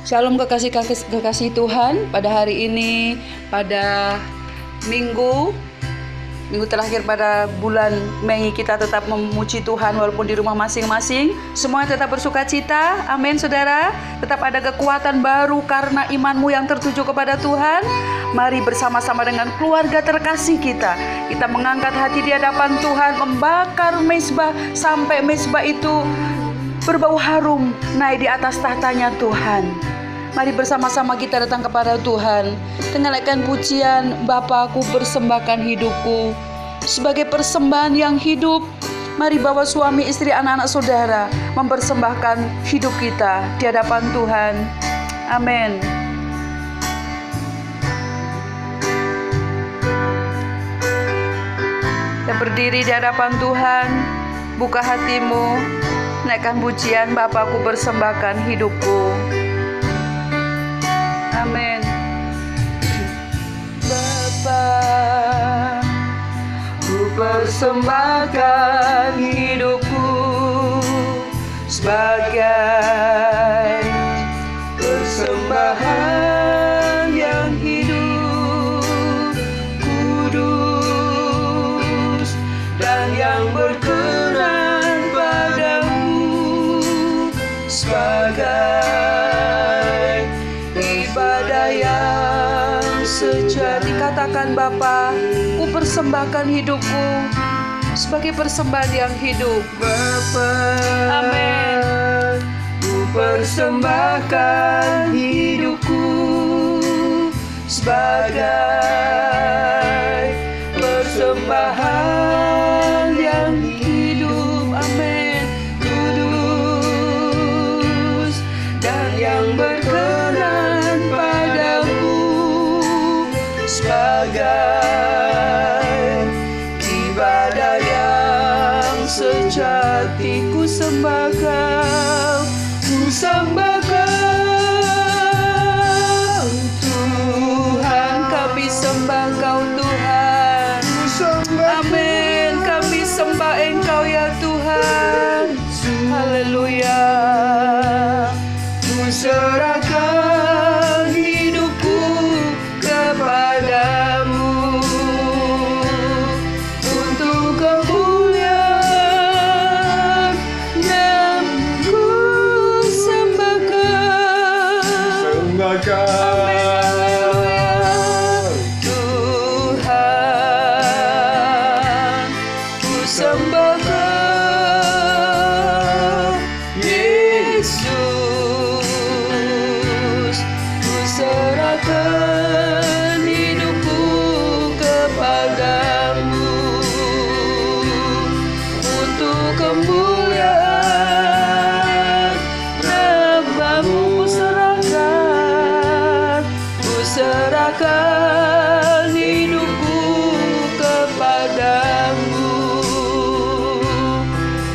Shalom kekasih Tuhan. Pada hari ini, pada minggu terakhir pada bulan Mei, kita tetap memuji Tuhan walaupun di rumah masing-masing. Semuanya tetap bersuka cita. Amin, saudara. Tetap ada kekuatan baru karena imanmu yang tertuju kepada Tuhan. Mari bersama-sama dengan keluarga terkasih kita mengangkat hati di hadapan Tuhan, membakar mezbah sampai mezbah itu berbau harum naik di atas tahtanya Tuhan. Mari bersama-sama kita datang kepada Tuhan dengan naikkan pujian, Bapa, aku persembahkan hidupku sebagai persembahan yang hidup. Mari bawa suami, istri, anak-anak saudara mempersembahkan hidup kita di hadapan Tuhan. Amin. Dan berdiri di hadapan Tuhan, buka hatimu, naikkan pujian, Bapa, aku persembahkan hidupku. Amin. Bapa, ku persembahkan hidupku sebagai persembahan yang hidup, kudus, dan yang berkenan padamu, sebagai sejati. Katakan, Bapa, ku persembahkan hidupku sebagai persembahan yang hidup. Bapa, amin. Ku persembahkan hidupku sebagai persembahan yang hidup. Amin. Kudus dan yang berkenan padamu, sebagai ibadah yang sejati. Ku sembah Kau, ku sembah Kau Tuhan. Kami sembah Kau Tuhan. Amin. Kami sembah Engkau ya Tuhan. Haleluya. Ku serahkan hidupku kepadamu untuk kemuliaan namamu. Sembahkan Tuhan, ku sembahkan Yesus, ku serahkan hidupku kepadamu untuk kemuliaan namamu. Ku serahkan hidupku kepadamu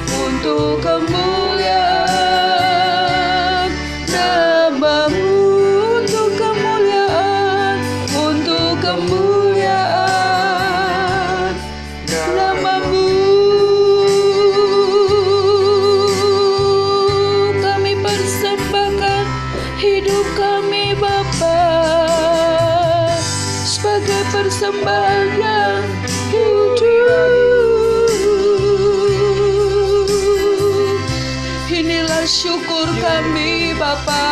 untuk kemuliaan namamu, untuk kemuliaan namamu. Kami persembahkan hidup kami, Bapa, sebagai persembahan yang hidup. Inilah syukur kami, Bapa.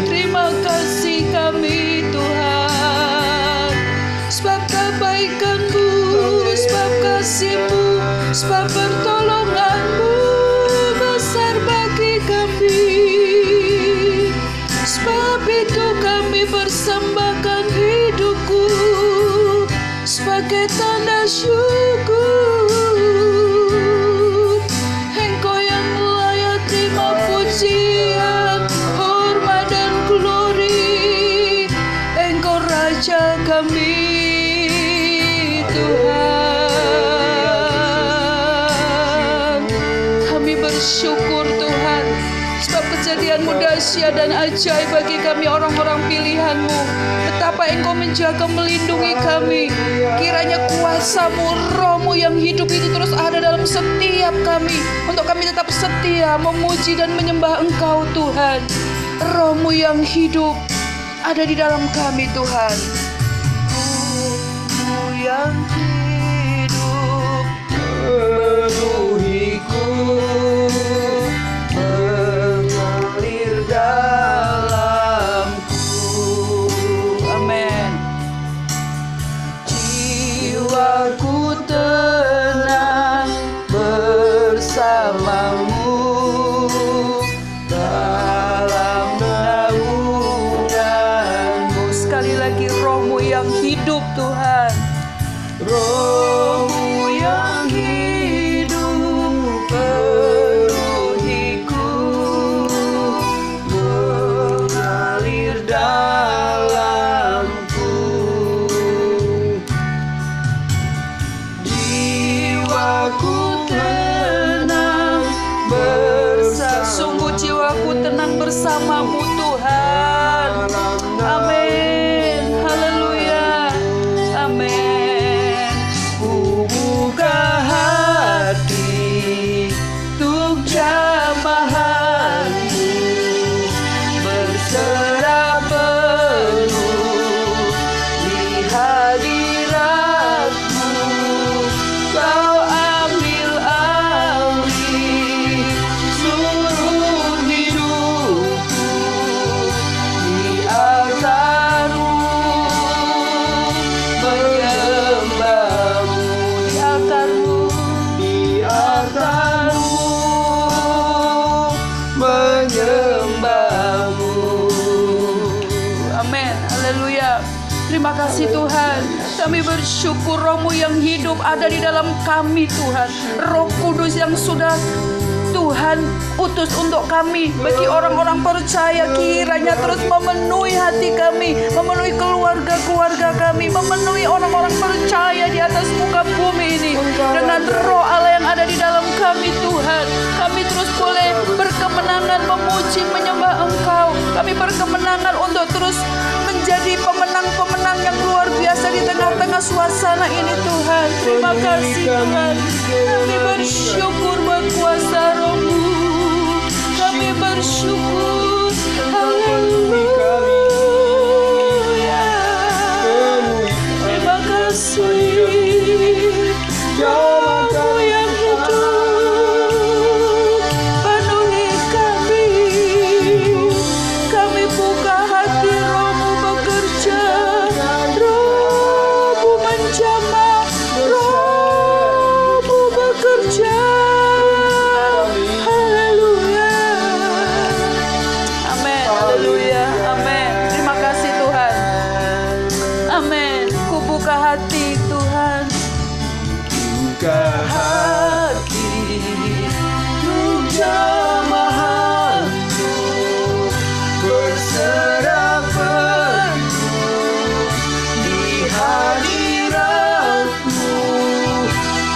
Terima kasih kami, Tuhan, sebab kebaikan-Mu, sebab kasih-Mu, sebab pertolongan-Mu besar bagi kami. Sebab itu kami persembahkan hidupku sebagai tanda syukur. Engkau yang layak terima pujian, hormat dan glori. Engkau Raja kami, Tuhan. Kami bersyukur Tuhan, sebab kejadian-Mu dahsyat dan ajaib bagi kami orang-orang pilihan-Mu. Betapa Engkau menjaga melindungi kami. Kiranya kuasa-Mu, Roh-Mu yang hidup itu terus ada dalam setiap kami, untuk kami tetap setia memuji dan menyembah Engkau Tuhan. Roh-Mu yang hidup ada di dalam kami Tuhan. Roh-Mu yang hidup penuhiku, mengalir dalamku. Amin. Jiwaku tenang bersamamu dalam naungan-Mu. Sekali lagi, Roh-Mu yang hidup Tuhan. Roh-Mu yang hidup penuhiku, mengalir dalamku. Jiwaku tenang sungguh jiwaku tenang bersama-Mu Tuhan. Amin. Haleluya. Amin. Ku buka hati untuk jamahan-Mu, berserah penuh di hadirat-Mu. Kau ambil alih seluruh hidupku di altar-Mu, menyembah-Mu di altar-Mu, menyembah-Mu. Amin. Haleluya. Terima kasih Tuhan. Kami bersyukur Roh-Mu yang hidup ada di dalam kami Tuhan. Roh Kudus yang sudah Tuhan utus untuk kami, bagi orang-orang percaya, kiranya terus memenuhi hati kami, memenuhi keluarga-keluarga kami, memenuhi orang-orang percaya di atas muka bumi ini dengan Roh Allah yang ada di dalam kami Tuhan. Kami terus boleh berkemenangan memuji menyembah Engkau. Kami berkemenangan untuk terus menjadi pemenang-pemenang yang luar biasa di tengah-tengah suasana ini Tuhan. Terima kasih Tuhan. Kami bersyukur buat kuasa Roh-Mu. Kami bersyukur. Haleluya. Terima kasih. Roh-Mu yang hidup penuhi kami. Kami buka hati, Roh-Mu bekerja, Roh-Mu menjamah, Roh-Mu bekerja. Haleluya. Amin. Haleluya. Amin. Terima kasih Tuhan. Amin. Ku buka hati Tuhan. Buka hati untuk jamahan-Mu, berserah penuh di hadirat-Mu.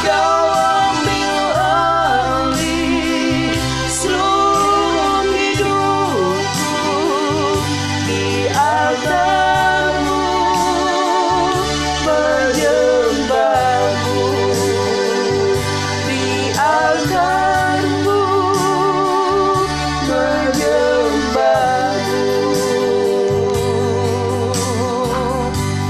Kau ambil alih seluruh hidupku di altar-Mu, menyembah-Mu di altar-Mu, menyembah-Mu.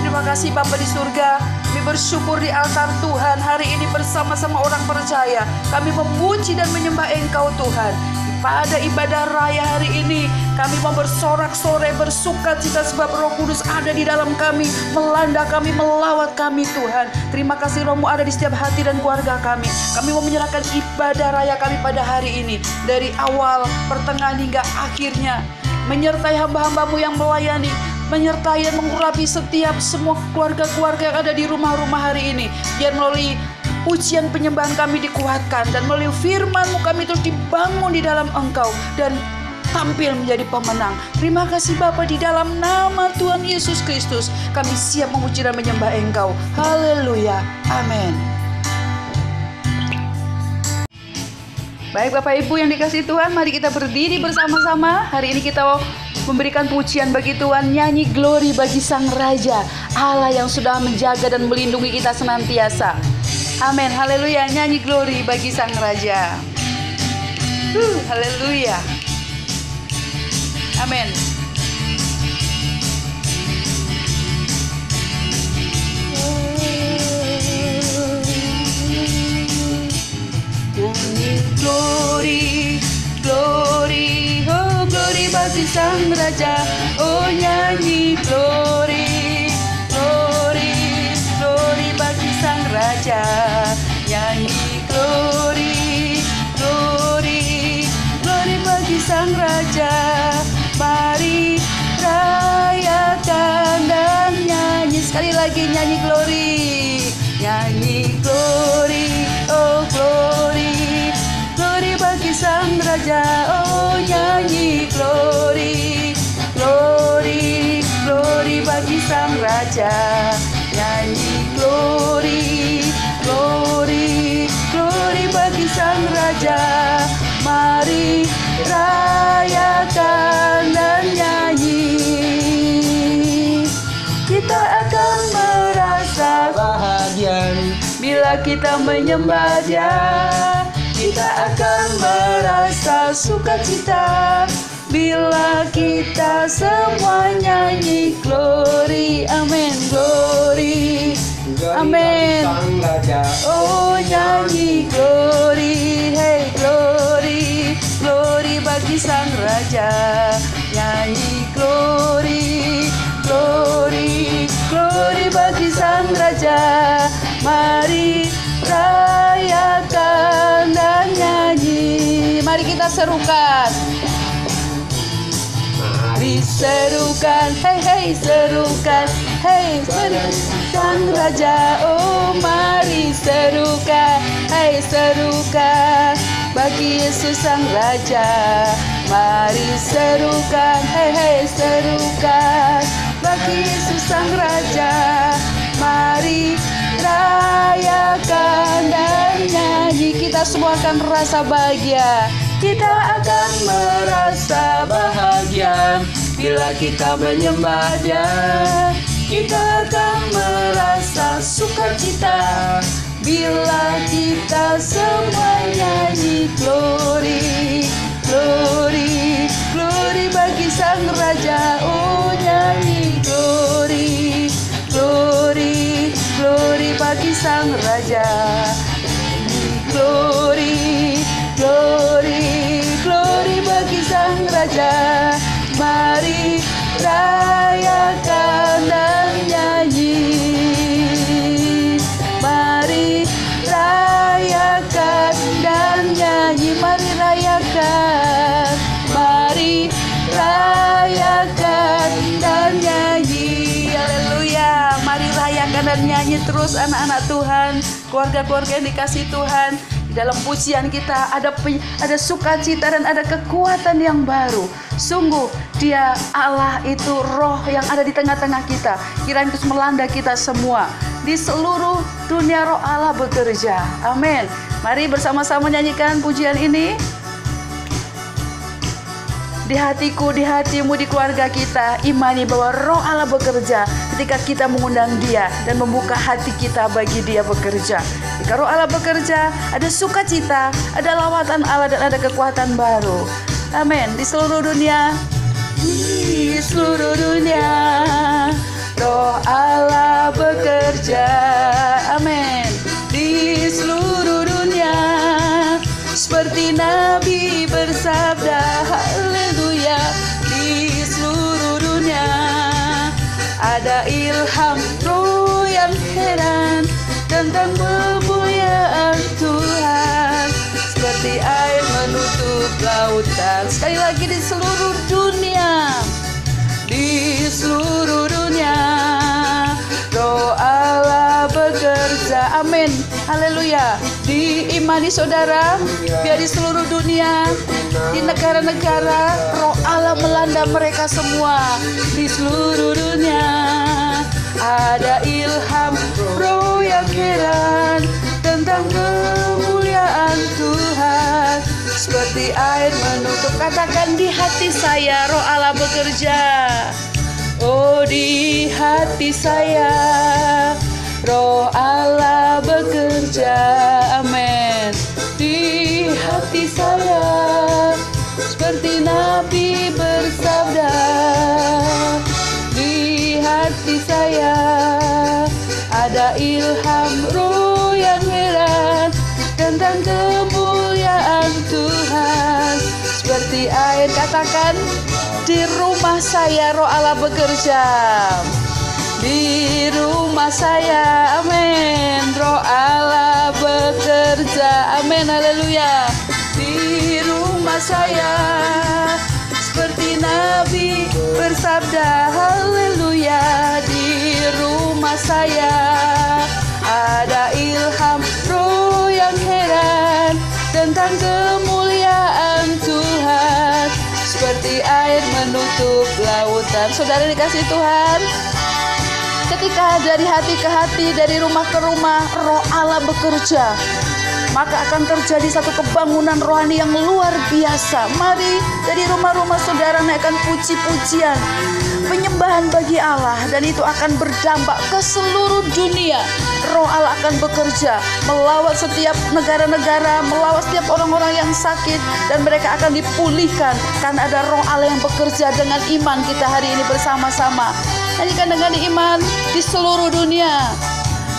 Terima kasih Bapa di surga. Kami bersyukur di altar Tuhan hari ini bersama-sama orang percaya. Kami memuji dan menyembah Engkau Tuhan. Pada ibadah raya hari ini kami mau bersorak-sorai, bersukacita sebab Roh Kudus ada di dalam kami, melanda kami, melawat kami Tuhan. Terima kasih Roh-Mu ada di setiap hati dan keluarga kami. Kami mau menyerahkan ibadah raya kami pada hari ini, dari awal, pertengahan hingga akhirnya, menyertai hamba-hamba-Mu yang melayani, menyertai dan mengurapi setiap semua keluarga-keluarga yang ada di rumah-rumah hari ini. Biar melalui pujian penyembahan kami dikuatkan, dan melalui firman-Mu kami terus dibangun di dalam Engkau dan tampil menjadi pemenang. Terima kasih Bapa, di dalam nama Tuhan Yesus Kristus kami siap memuji dan menyembah Engkau. Haleluya. Amin. Baik Bapak Ibu yang dikasihi Tuhan, mari kita berdiri bersama-sama. Hari ini kita memberikan pujian bagi Tuhan, nyanyi glory bagi Sang Raja, Allah yang sudah menjaga dan melindungi kita senantiasa. Amin. Haleluya. Nyanyi glory bagi Sang Raja. Haleluya. Amin. Glory, glory, oh glory bagi Sang Raja. Oh nyanyi glory, glory, glory bagi Sang Raja. Nyanyi glory, glory, glory bagi Sang Raja. Mari rayakan dan nyanyi. Sekali lagi nyanyi glory, nyanyi glory, oh glory, glory bagi Sang Raja. Oh nyanyi glory, glory, glory bagi Sang Raja. Nyanyi glory, glory, glory bagi Sang Raja. Mari rayakan dan nyanyi. Kita akan merasa bahagia bila kita menyembah Dia. Kita akan merasa sukacita bila kita semua nyanyi glory. Amin. Glory. Amin. Sang Raja. Oh nyanyi glory. Hey glory. Glory bagi Sang Raja. Nyanyi glory. Glory. Glory bagi Sang Raja. Mari rayakan dan nyanyi. Mari kita serukan. Mari serukan, hey hey serukan, hey serukan Sang Raja. Oh mari serukan, hey serukan bagi Yesus Sang Raja. Mari serukan, hey hey serukan bagi Yesus Sang Raja. Mari rayakan dan nyanyi. Kita semua akan merasa bahagia. Kita akan merasa bahagia bila kita menyembah Dia. Kita akan merasa sukacita bila kita semua nyanyi glory, glory, glory bagi Sang Raja. Oh nyanyi glory, glory, glory bagi Sang Raja. Glory, glory, glory bagi Sang Raja. Mari rayakan dan nyanyi. Mari rayakan dan nyanyi. Mari rayakan. Mari rayakan dan nyanyi. Haleluya. Mari rayakan dan nyanyi terus anak-anak Tuhan, keluarga-keluarga yang dikasih Tuhan. Dalam pujian kita ada sukacita dan ada kekuatan yang baru. Sungguh Dia Allah itu roh yang ada di tengah-tengah kita. Kiranya terus melanda kita semua. Di seluruh dunia roh Allah bekerja. Amin. Mari bersama-sama nyanyikan pujian ini. Di hatiku, di hatimu, di keluarga kita, imani bahwa roh Allah bekerja ketika kita mengundang Dia dan membuka hati kita bagi Dia bekerja. Jika roh Allah bekerja, ada sukacita, ada lawatan Allah dan ada kekuatan baru. Amin. Di seluruh dunia, di seluruh dunia, roh Allah bekerja. Amin. Di seluruh dunia, seperti Nabi bersabda, haleluya. Di seluruh dunia ada ilham roh yang heran tentang kemuliaan Tuhan, seperti air menutup lautan. Sekali lagi, di seluruh dunia, di seluruh dunia, roh Allah bekerja. Amin. Haleluya. Diimani saudara, biar di seluruh dunia, di negara-negara, roh Allah melanda mereka semua. Di seluruh dunia ada ilham roh yang heran tentang kemuliaan Tuhan, seperti air menutup. Katakan, di hati saya roh Allah bekerja. Oh, di hati saya roh Allah bekerja. Amin. Di hati saya seperti Nabi bersabda, Katakan, di rumah saya Roh Allah bekerja. Di rumah saya, amin, Roh Allah bekerja, amin, haleluya. Di rumah saya seperti Nabi bersabda, haleluya. Di rumah saya ada ilham Roh yang heran tentang kemuliaan Tuhan, seperti air menutup lautan. Saudara dikasih Tuhan, ketika dari hati ke hati, dari rumah ke rumah, Roh Allah bekerja, maka akan terjadi satu kebangunan rohani yang luar biasa. Mari dari rumah-rumah saudara naikkan puji-pujian, penyembahan bagi Allah, dan itu akan berdampak ke seluruh dunia. Roh Allah akan bekerja, melawat setiap negara-negara, melawat setiap orang-orang yang sakit, dan mereka akan dipulihkan karena ada Roh Allah yang bekerja. Dengan iman kita hari ini bersama-sama nyanyikan dengan iman di seluruh dunia.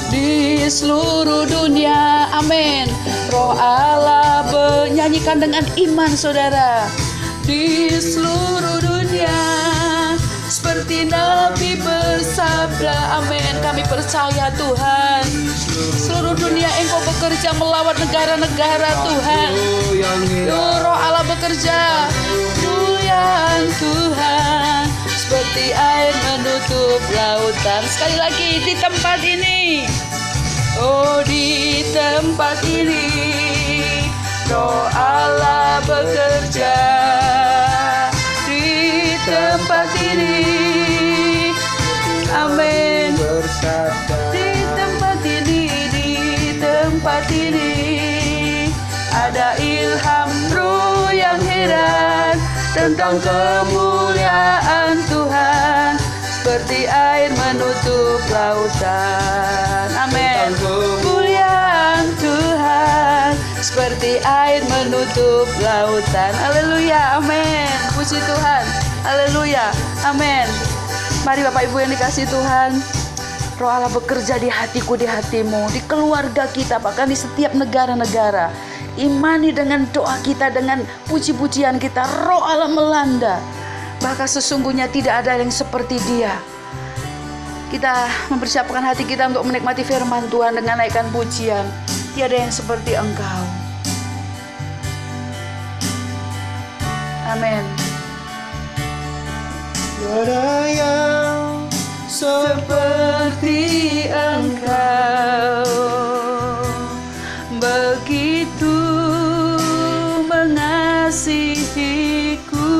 Di seluruh dunia, amin. Roh Allah nyanyikan dengan iman saudara. Di seluruh dunia seperti Nabi bersabda, amin. Kami percaya Tuhan, seluruh dunia Engkau bekerja melawat negara-negara Tuhan. Roh Allah bekerja, Tuhan, seperti air menutup lautan. Sekali lagi, di tempat ini, oh di tempat ini, Roh Allah bekerja. Di tempat ini, amin. Di tempat ini, di tempat ini ada ilham Roh yang heran tentang kemuliaan Tuhan, seperti air menutup lautan. Amin. Kemuliaan Tuhan seperti air menutup lautan. Haleluya, amin. Puji Tuhan, haleluya, amin. Mari Bapak Ibu yang dikasih Tuhan, Roh Allah bekerja di hatiku, di hatimu, di keluarga kita, bahkan di setiap negara-negara. Imani dengan doa kita, dengan puji-pujian kita, Roh Allah melanda. Bahkan sesungguhnya tidak ada yang seperti Dia. Kita mempersiapkan hati kita untuk menikmati firman Tuhan dengan naikkan pujian. Tiada yang seperti Engkau. Amin. Tiada yang Seperti Engkau, begitu mengasihiku.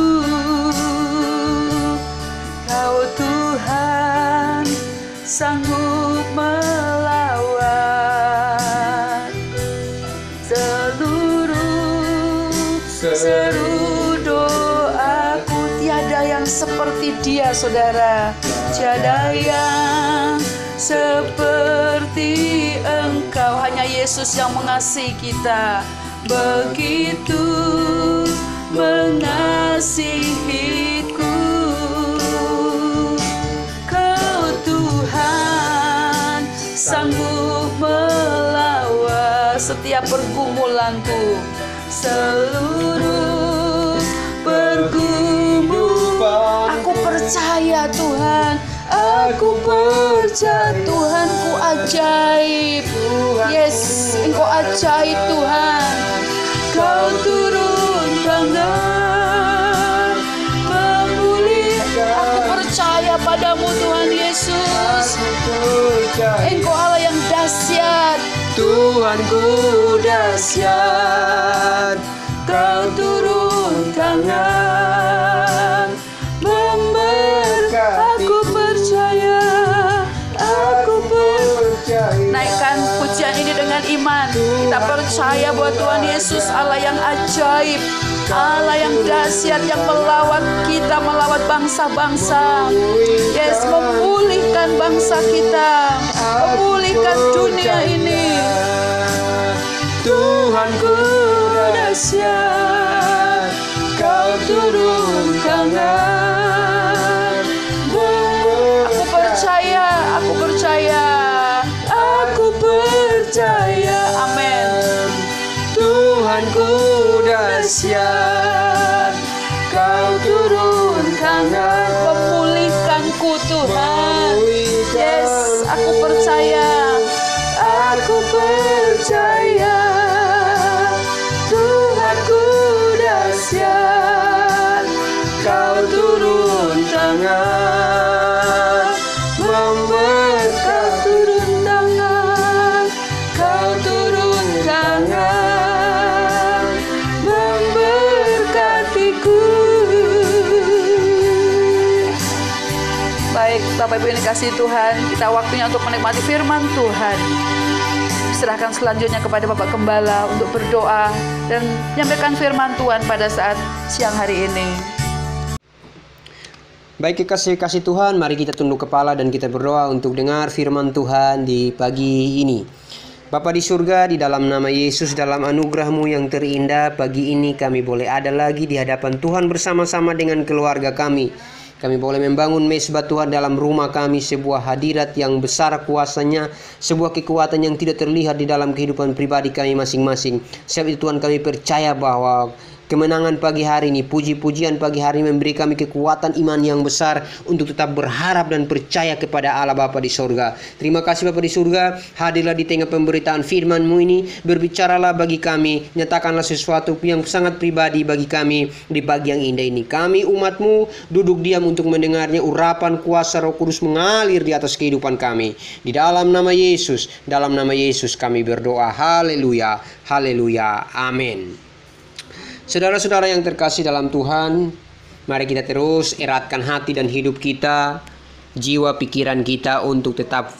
Kau Tuhan sanggup melawat seluruh seru doaku. Tiada yang seperti Dia, saudara. Tiada yang seperti Engkau. Hanya Yesus yang mengasihi kita. Begitu mengasihiku. Kau Tuhan sanggup melawat setiap pergumulanku, seluruh pergumulan. Aku percaya Tuhan, aku percaya Tuhan, Ku ajaib. Yes, Engkau ajaib Tuhan. Kau turun tangan memulihkan. Aku percaya padamu Tuhan Yesus. Engkau Allah yang dahsyat, Tuhanku dahsyat. Kau turun tangan memberkati. Aku percaya, aku percaya. Naikkan pujian ini dengan iman. Kita percaya bahwa Tuhan Yesus Allah yang ajaib, Allah yang dahsyat, yang melawat kita, melawat bangsa-bangsa. Yes, memulihkan bangsa kita, memulihkan dunia ini. Tuhanku dahsyat, Kau turun tangan. Aku percaya, aku percaya, aku percaya. Amin. Tuhanku dahsyat, Kau tangan memberkati. turun tangan, kau turun tangan memberkatiku. Baik, Bapak Ibu yang dikasihi Tuhan, kita waktunya untuk menikmati firman Tuhan. Serahkan selanjutnya kepada Bapak Gembala untuk berdoa dan menyampaikan firman Tuhan pada saat siang hari ini. Baik, kekasih Tuhan, mari kita tunduk kepala dan kita berdoa untuk dengar firman Tuhan di pagi ini. Bapa di surga, di dalam nama Yesus, dalam anugerah-Mu yang terindah, pagi ini kami boleh ada lagi di hadapan Tuhan bersama-sama dengan keluarga kami. Kami boleh membangun mesbah Tuhan dalam rumah kami, sebuah hadirat yang besar kuasanya, sebuah kekuatan yang tidak terlihat di dalam kehidupan pribadi kami masing-masing. Sebab itu Tuhan, kami percaya bahwa kemenangan pagi hari ini, puji-pujian pagi hari ini memberi kami kekuatan iman yang besar untuk tetap berharap dan percaya kepada Allah Bapa di surga. Terima kasih Bapa di surga, hadirlah di tengah pemberitaan firman-Mu ini, berbicaralah bagi kami, nyatakanlah sesuatu yang sangat pribadi bagi kami di pagi yang indah ini. Kami umat-Mu duduk diam untuk mendengarnya, urapan kuasa Roh Kudus mengalir di atas kehidupan kami. Di dalam nama Yesus kami berdoa. Haleluya, haleluya, amin. Saudara-saudara yang terkasih dalam Tuhan, mari kita terus eratkan hati dan hidup kita, jiwa pikiran kita untuk tetap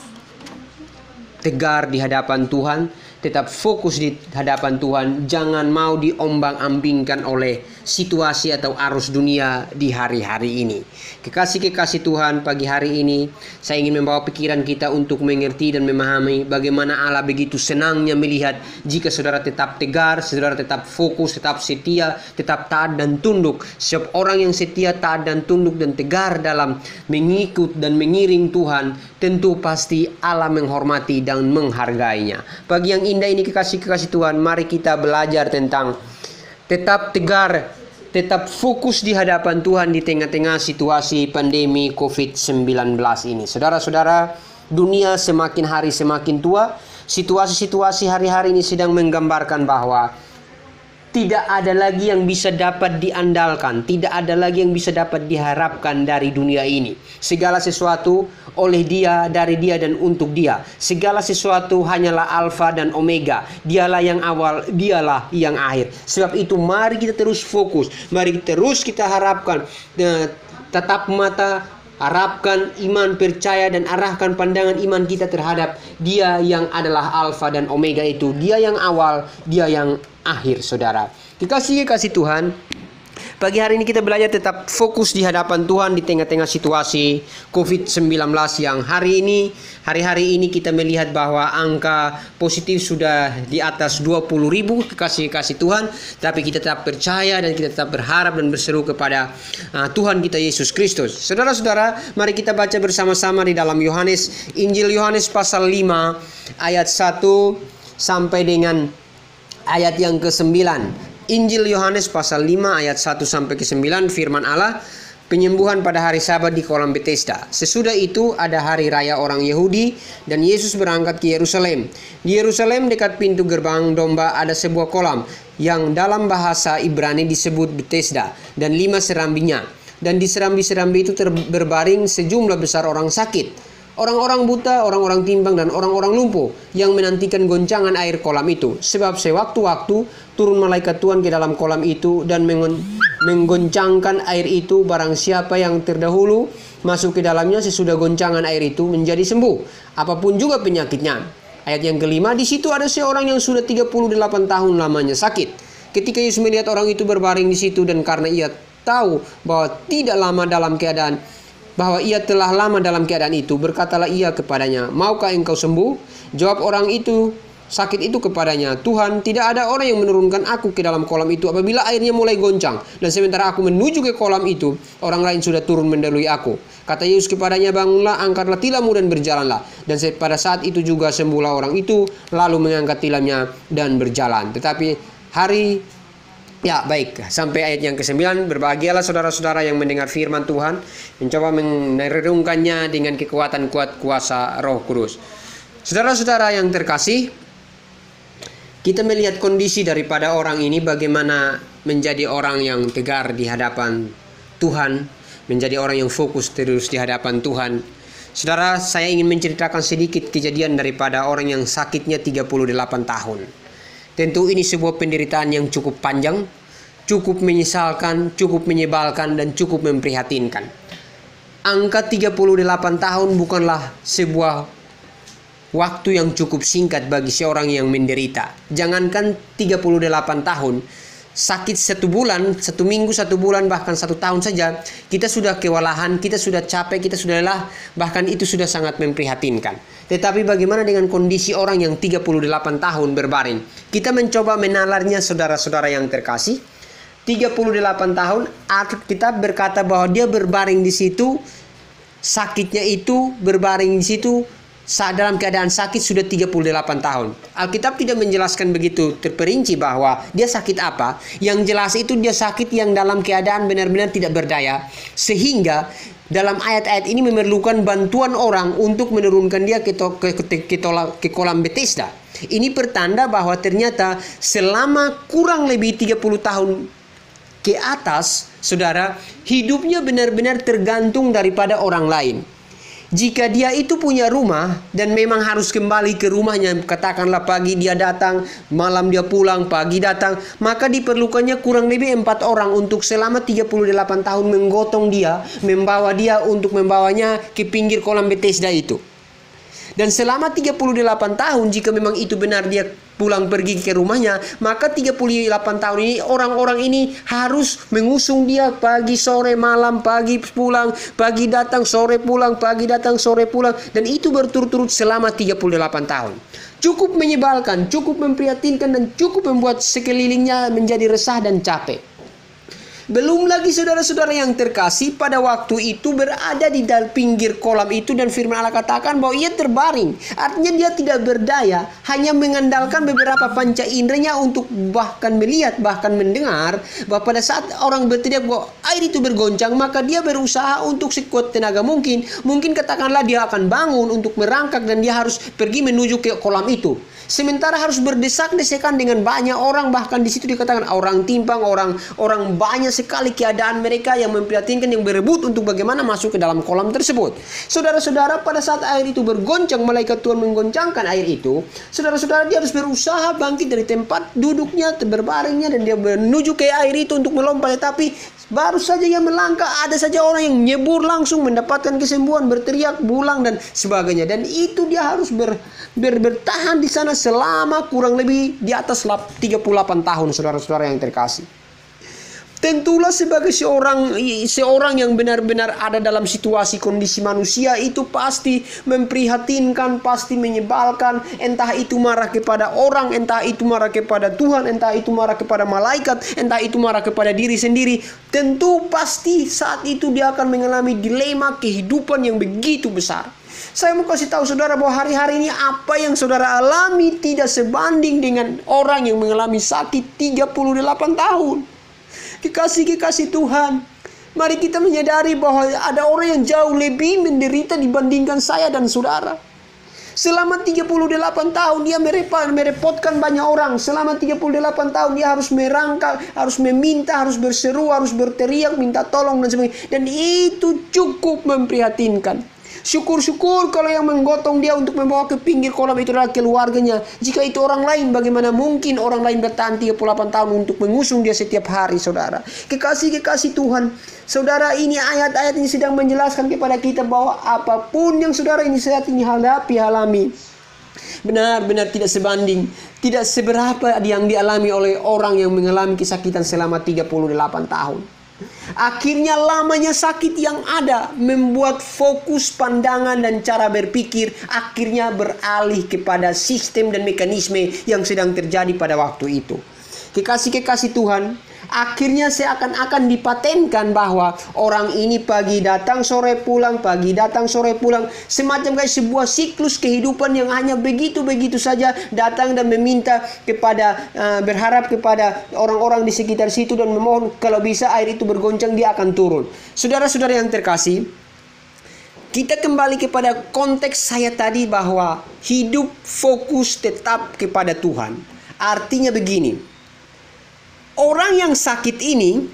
tegar di hadapan Tuhan, tetap fokus di hadapan Tuhan, jangan mau diombang-ambingkan oleh situasi atau arus dunia di hari-hari ini. Kekasih-kekasih Tuhan, pagi hari ini saya ingin membawa pikiran kita untuk mengerti dan memahami bagaimana Allah begitu senangnya melihat jika saudara tetap tegar, saudara tetap fokus, tetap setia, tetap taat dan tunduk. Sebab orang yang setia, taat dan tunduk dan tegar dalam mengikut dan mengiring Tuhan, tentu pasti Allah menghormati dan menghargainya. Pagi yang indah ini, kekasih-kekasih Tuhan, mari kita belajar tentang tetap tegar, tetap fokus di hadapan Tuhan di tengah-tengah situasi pandemi COVID-19 ini. Saudara-saudara, dunia semakin hari semakin tua. Situasi-situasi hari-hari ini sedang menggambarkan bahwa tidak ada lagi yang bisa dapat diandalkan, tidak ada lagi yang bisa dapat diharapkan dari dunia ini. Segala sesuatu oleh Dia, dari Dia dan untuk Dia. Segala sesuatu hanyalah Alfa dan Omega. Dialah yang awal, Dialah yang akhir. Sebab itu mari kita terus fokus, mari terus kita harapkan, tatap mata, harapkan iman, percaya dan arahkan pandangan iman kita terhadap Dia yang adalah Alfa dan Omega itu. Dia yang awal, Dia yang akhir, saudara. Kekasih-kekasih Tuhan, pagi hari ini kita belajar tetap fokus di hadapan Tuhan di tengah-tengah situasi COVID-19 yang hari-hari ini kita melihat bahwa angka positif sudah di atas 20.000, kekasih-kekasih Tuhan. Tapi kita tetap percaya dan kita tetap berharap dan berseru kepada Tuhan kita Yesus Kristus. Saudara-saudara, mari kita baca bersama-sama di dalam Injil Yohanes pasal 5 ayat 1 sampai dengan ayat yang ke-9. Injil Yohanes pasal 5 ayat 1 sampai ke-9, firman Allah, penyembuhan pada hari Sabat di kolam Betesda. Sesudah itu ada hari raya orang Yahudi dan Yesus berangkat ke Yerusalem. Di Yerusalem dekat pintu gerbang domba ada sebuah kolam yang dalam bahasa Ibrani disebut Betesda dan 5 serambinya. Dan di serambi-serambi itu berbaring sejumlah besar orang sakit, orang-orang buta, orang-orang timbang, dan orang-orang lumpuh yang menantikan goncangan air kolam itu. Sebab sewaktu-waktu turun malaikat Tuhan ke dalam kolam itu dan menggoncangkan air itu. Barang siapa yang terdahulu masuk ke dalamnya sesudah goncangan air itu menjadi sembuh, apapun juga penyakitnya. Ayat yang kelima, di situ ada seorang yang sudah 38 tahun lamanya sakit. Ketika Yesus melihat orang itu berbaring di situ dan karena ia tahu bahwa ia telah lama dalam keadaan itu, berkatalah ia kepadanya, maukah engkau sembuh? Jawab orang itu sakit itu kepadanya, Tuhan, tidak ada orang yang menurunkan aku ke dalam kolam itu apabila airnya mulai goncang. Dan sementara aku menuju ke kolam itu, orang lain sudah turun mendahului aku. Kata Yesus kepadanya, bangunlah, angkatlah tilammu dan berjalanlah. Dan pada saat itu juga sembuhlah orang itu, lalu mengangkat tilamnya dan berjalan. Sampai ayat yang ke-9. Berbahagialah saudara-saudara yang mendengar firman Tuhan, mencoba merenungkannya dengan kekuatan kuasa Roh Kudus. Saudara-saudara yang terkasih, kita melihat kondisi daripada orang ini, bagaimana menjadi orang yang tegar di hadapan Tuhan, menjadi orang yang fokus terus di hadapan Tuhan. Saudara, saya ingin menceritakan sedikit kejadian daripada orang yang sakitnya 38 tahun. Tentu ini sebuah penderitaan yang cukup panjang, cukup menyesalkan, cukup menyebalkan, dan cukup memprihatinkan. Angka 38 tahun bukanlah sebuah waktu yang cukup singkat bagi seorang yang menderita. Jangankan 38 tahun, sakit 1 bulan, 1 minggu, 1 bulan, bahkan 1 tahun saja, kita sudah kewalahan, kita sudah capek, kita sudah lelah, bahkan itu sudah sangat memprihatinkan. Tetapi bagaimana dengan kondisi orang yang 38 tahun berbaring? Kita mencoba menalarnya, saudara-saudara yang terkasih. 38 tahun, kita berkata bahwa dia berbaring di situ, sakitnya itu berbaring di situ, saat dalam keadaan sakit sudah 38 tahun. Alkitab tidak menjelaskan begitu terperinci bahwa dia sakit apa. Yang jelas itu dia sakit yang dalam keadaan benar-benar tidak berdaya. Sehingga dalam ayat-ayat ini memerlukan bantuan orang untuk menurunkan dia ke kolam Bethesda. Ini pertanda bahwa ternyata selama kurang lebih 30 tahun ke atas, saudara, hidupnya benar-benar tergantung daripada orang lain. Jika dia itu punya rumah dan memang harus kembali ke rumahnya, katakanlah pagi dia datang, malam dia pulang, pagi datang, maka diperlukannya kurang lebih 4 orang untuk selama 38 tahun menggotong dia, membawa dia untuk membawanya ke pinggir kolam Bethesda itu. Dan selama 38 tahun, jika memang itu benar dia pulang pergi ke rumahnya, maka 38 tahun ini orang-orang ini harus mengusung dia pagi, sore, malam, pagi pulang, pagi datang, sore pulang, pagi datang, sore pulang. Dan itu berturut-turut selama 38 tahun. Cukup menyebalkan, cukup memprihatinkan, dan cukup membuat sekelilingnya menjadi resah dan capek. Belum lagi saudara-saudara yang terkasih, pada waktu itu berada di pinggir kolam itu, dan firman Allah katakan bahwa ia terbaring. Artinya dia tidak berdaya, hanya mengandalkan beberapa panca inderanya untuk bahkan melihat, bahkan mendengar bahwa pada saat orang berteriak bahwa air itu bergoncang, maka dia berusaha untuk sekuat tenaga mungkin. Mungkin katakanlah dia akan bangun untuk merangkak dan dia harus pergi menuju ke kolam itu. Sementara harus berdesak-desakan dengan banyak orang, bahkan di situ dikatakan orang timpang, orang banyak sekali keadaan mereka yang memprihatinkan, yang berebut untuk bagaimana masuk ke dalam kolam tersebut. Saudara-saudara, pada saat air itu bergoncang, malaikat Tuhan menggoncangkan air itu, saudara-saudara, dia harus berusaha bangkit dari tempat duduknya, berbaringnya, dan dia menuju ke air itu untuk melompat. Tapi baru saja ia melangkah, ada saja orang yang nyebur langsung mendapatkan kesembuhan, berteriak, bulang, dan sebagainya. Dan itu dia harus bertahan di sana selama kurang lebih di atas 38 tahun, saudara-saudara yang terkasih. Tentulah sebagai seorang yang benar-benar ada dalam situasi kondisi manusia itu pasti memprihatinkan, pasti menyebalkan. Entah itu marah kepada orang, entah itu marah kepada Tuhan, entah itu marah kepada malaikat, entah itu marah kepada diri sendiri. Tentu pasti saat itu dia akan mengalami dilema kehidupan yang begitu besar. Saya mau kasih tahu saudara bahwa hari-hari ini apa yang saudara alami tidak sebanding dengan orang yang mengalami sakit 38 tahun. Kekasih-kekasih Tuhan, mari kita menyadari bahwa ada orang yang jauh lebih menderita dibandingkan saya dan saudara. Selama 38 tahun dia merepotkan banyak orang. Selama 38 tahun dia harus merangkak, harus meminta, harus berseru, harus berteriak, minta tolong dan sebagainya. Dan itu cukup memprihatinkan. Syukur-syukur kalau yang menggotong dia untuk membawa ke pinggir kolam itu adalah keluarganya. Jika itu orang lain, bagaimana mungkin orang lain bertahan 38 tahun untuk mengusung dia setiap hari, saudara. Kekasih-kekasih Tuhan, saudara, ini ayat-ayat ini sedang menjelaskan kepada kita bahwa apapun yang saudara ini saat ini alami, benar-benar tidak sebanding, tidak seberapa yang dialami oleh orang yang mengalami kesakitan selama 38 tahun. Akhirnya lamanya sakit yang ada membuat fokus pandangan dan cara berpikir akhirnya beralih kepada sistem dan mekanisme yang sedang terjadi pada waktu itu. Kekasih-kekasih Tuhan, akhirnya seakan-akan dipatenkan bahwa orang ini pagi datang sore pulang, pagi datang sore pulang, semacam kayak sebuah siklus kehidupan yang hanya begitu-begitu saja, datang dan meminta kepada berharap kepada orang-orang di sekitar situ dan memohon kalau bisa air itu bergoncang dia akan turun. Saudara-saudara yang terkasih, kita kembali kepada konteks saya tadi bahwa hidup fokus tetap kepada Tuhan. Artinya begini, orang yang sakit ini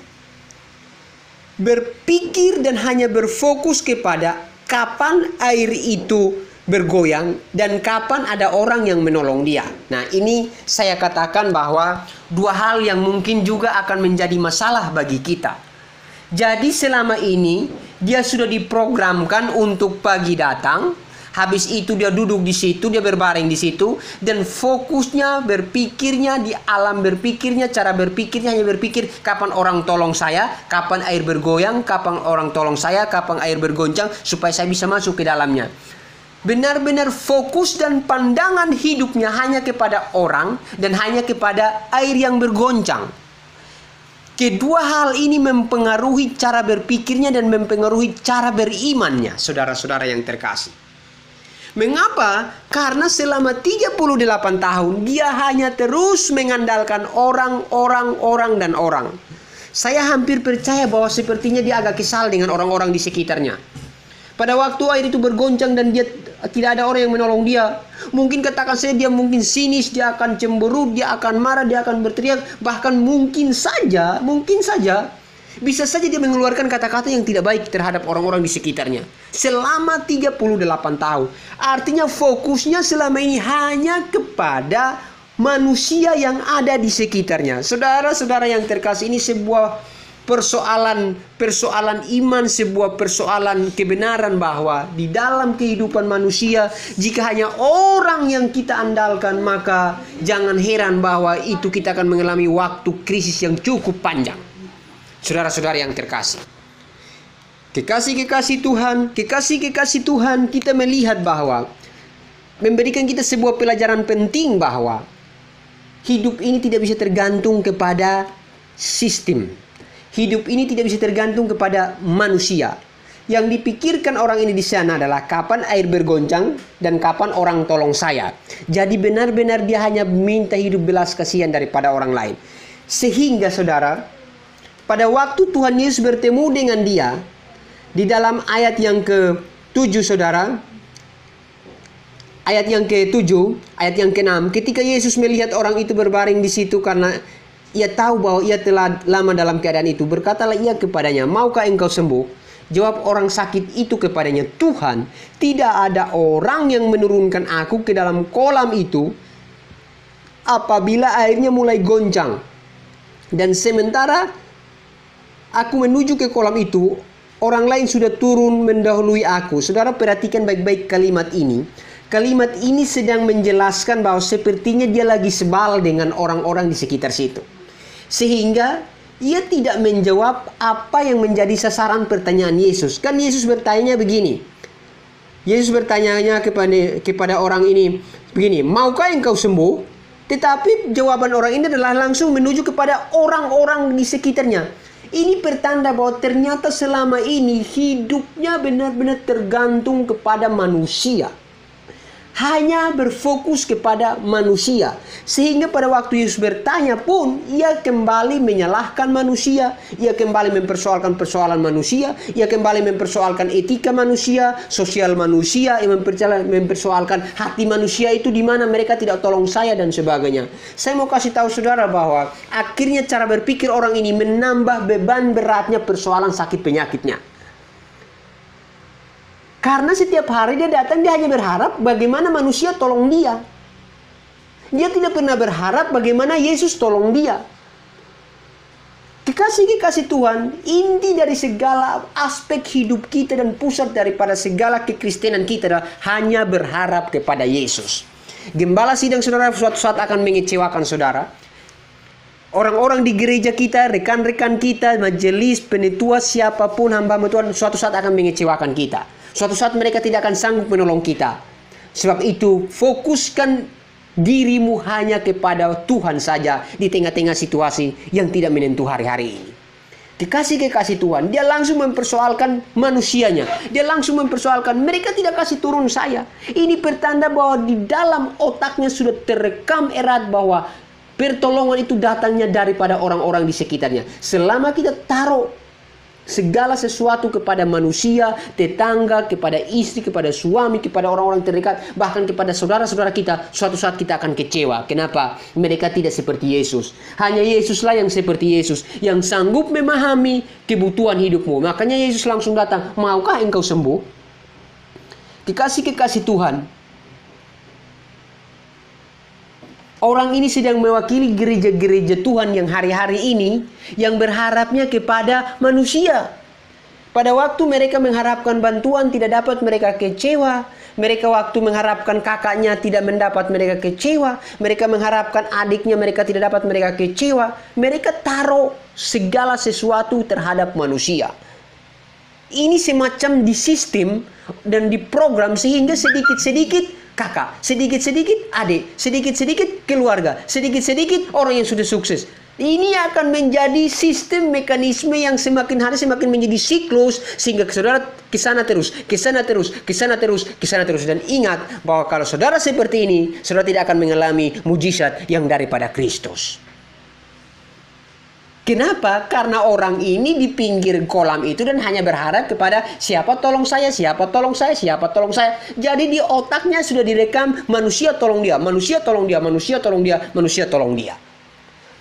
berpikir dan hanya berfokus kepada kapan air itu bergoyang dan kapan ada orang yang menolong dia. Nah, ini saya katakan bahwa dua hal yang mungkin juga akan menjadi masalah bagi kita. Jadi selama ini dia sudah diprogramkan untuk pagi datang, habis itu dia duduk di situ, dia berbaring di situ, dan fokusnya, berpikirnya di alam berpikirnya, cara berpikirnya hanya berpikir kapan orang tolong saya, kapan air bergoyang, kapan orang tolong saya, kapan air bergoncang supaya saya bisa masuk ke dalamnya. Benar-benar fokus dan pandangan hidupnya hanya kepada orang dan hanya kepada air yang bergoncang. Kedua hal ini mempengaruhi cara berpikirnya dan mempengaruhi cara berimannya, saudara-saudara yang terkasih. Mengapa? Karena selama 38 tahun dia hanya terus mengandalkan orang, dan orang. Saya hampir percaya bahwa sepertinya dia agak kesal dengan orang-orang di sekitarnya. Pada waktu air itu bergoncang dan dia tidak ada orang yang menolong dia, mungkin katakan saya dia mungkin sinis, dia akan cemberut, dia akan marah, dia akan berteriak, bahkan mungkin saja bisa saja dia mengeluarkan kata-kata yang tidak baik terhadap orang-orang di sekitarnya selama 38 tahun. Artinya fokusnya selama ini hanya kepada manusia yang ada di sekitarnya. Saudara-saudara yang terkasih, ini sebuah persoalan iman, sebuah persoalan kebenaran bahwa di dalam kehidupan manusia, jika hanya orang yang kita andalkan, maka jangan heran bahwa itu kita akan mengalami waktu krisis yang cukup panjang. Saudara-saudara yang terkasih, kekasih Tuhan, kita melihat bahwa memberikan kita sebuah pelajaran penting bahwa hidup ini tidak bisa tergantung kepada sistem. Hidup ini tidak bisa tergantung kepada manusia. Yang dipikirkan orang ini di sana adalah kapan air bergoncang dan kapan orang tolong saya. Jadi benar-benar dia hanya minta hidup belas kasihan daripada orang lain. Sehingga saudara, pada waktu Tuhan Yesus bertemu dengan dia, di dalam ayat yang ke-7 saudara, ayat yang ke-7, ayat yang ke-6, ketika Yesus melihat orang itu berbaring di situ karena ia tahu bahwa ia telah lama dalam keadaan itu, berkatalah ia kepadanya, maukah engkau sembuh? Jawab orang sakit itu kepadanya, Tuhan, tidak ada orang yang menurunkan aku ke dalam kolam itu apabila airnya mulai goncang. Dan sementara aku menuju ke kolam itu, orang lain sudah turun mendahului aku. Saudara perhatikan baik-baik kalimat ini. Kalimat ini sedang menjelaskan bahwa sepertinya dia lagi sebal dengan orang-orang di sekitar situ. Sehingga ia tidak menjawab apa yang menjadi sasaran pertanyaan Yesus. Kan Yesus bertanya begini. Yesus bertanya kepada orang ini begini, maukah engkau sembuh? Tetapi jawaban orang ini adalah langsung menuju kepada orang-orang di sekitarnya. Ini pertanda bahwa ternyata selama ini hidupnya benar-benar tergantung kepada manusia. Hanya berfokus kepada manusia. Sehingga pada waktu Yesus bertanya pun, ia kembali menyalahkan manusia. Ia kembali mempersoalkan persoalan manusia. Ia kembali mempersoalkan etika manusia, sosial manusia. Ia mempersoalkan hati manusia itu di mana mereka tidak tolong saya dan sebagainya. Saya mau kasih tahu saudara bahwa akhirnya cara berpikir orang ini menambah beban beratnya persoalan sakit penyakitnya. Karena setiap hari dia datang, dia hanya berharap bagaimana manusia tolong dia. Dia tidak pernah berharap bagaimana Yesus tolong dia. Kekasih-kekasih Tuhan, inti dari segala aspek hidup kita dan pusat daripada segala kekristenan kita adalah hanya berharap kepada Yesus. Gembala sidang saudara suatu saat akan mengecewakan saudara. Orang-orang di gereja kita, rekan-rekan kita, majelis, penetua, siapapun hamba Tuhan suatu saat akan mengecewakan kita. Suatu saat mereka tidak akan sanggup menolong kita. Sebab itu fokuskan dirimu hanya kepada Tuhan saja di tengah-tengah situasi yang tidak menentu hari-hari ini. Kekasih-kekasih Tuhan, dia langsung mempersoalkan manusianya. Dia langsung mempersoalkan mereka tidak kasih turun saya. Ini pertanda bahwa di dalam otaknya sudah terekam erat bahwa pertolongan itu datangnya daripada orang-orang di sekitarnya. Selama kita taruh segala sesuatu kepada manusia, tetangga, kepada istri, kepada suami, kepada orang-orang terdekat, bahkan kepada saudara-saudara kita, suatu saat kita akan kecewa. Kenapa? Mereka tidak seperti Yesus. Hanya Yesuslah yang seperti Yesus, yang sanggup memahami kebutuhan hidupmu. Makanya Yesus langsung datang, maukah engkau sembuh? Kekasih-kekasih Tuhan, orang ini sedang mewakili gereja-gereja Tuhan yang hari-hari ini yang berharapnya kepada manusia. Pada waktu mereka mengharapkan bantuan tidak dapat, mereka kecewa. Mereka waktu mengharapkan kakaknya tidak mendapat, mereka kecewa. Mereka mengharapkan adiknya, mereka tidak dapat, mereka kecewa. Mereka taruh segala sesuatu terhadap manusia. Ini semacam di sistem dan diprogram sehingga sedikit-sedikit kakak, sedikit-sedikit adik, sedikit-sedikit keluarga, sedikit-sedikit orang yang sudah sukses. Ini akan menjadi sistem mekanisme yang semakin hari semakin menjadi siklus, sehingga saudara ke sana terus, ke sana terus, ke sana terus, ke sana terus. Dan ingat bahwa kalau saudara seperti ini, saudara tidak akan mengalami mujizat yang daripada Kristus. Kenapa? Karena orang ini di pinggir kolam itu dan hanya berharap kepada siapa tolong saya, siapa tolong saya, siapa tolong saya. Jadi di otaknya sudah direkam manusia tolong dia, manusia tolong dia, manusia tolong dia, manusia tolong dia.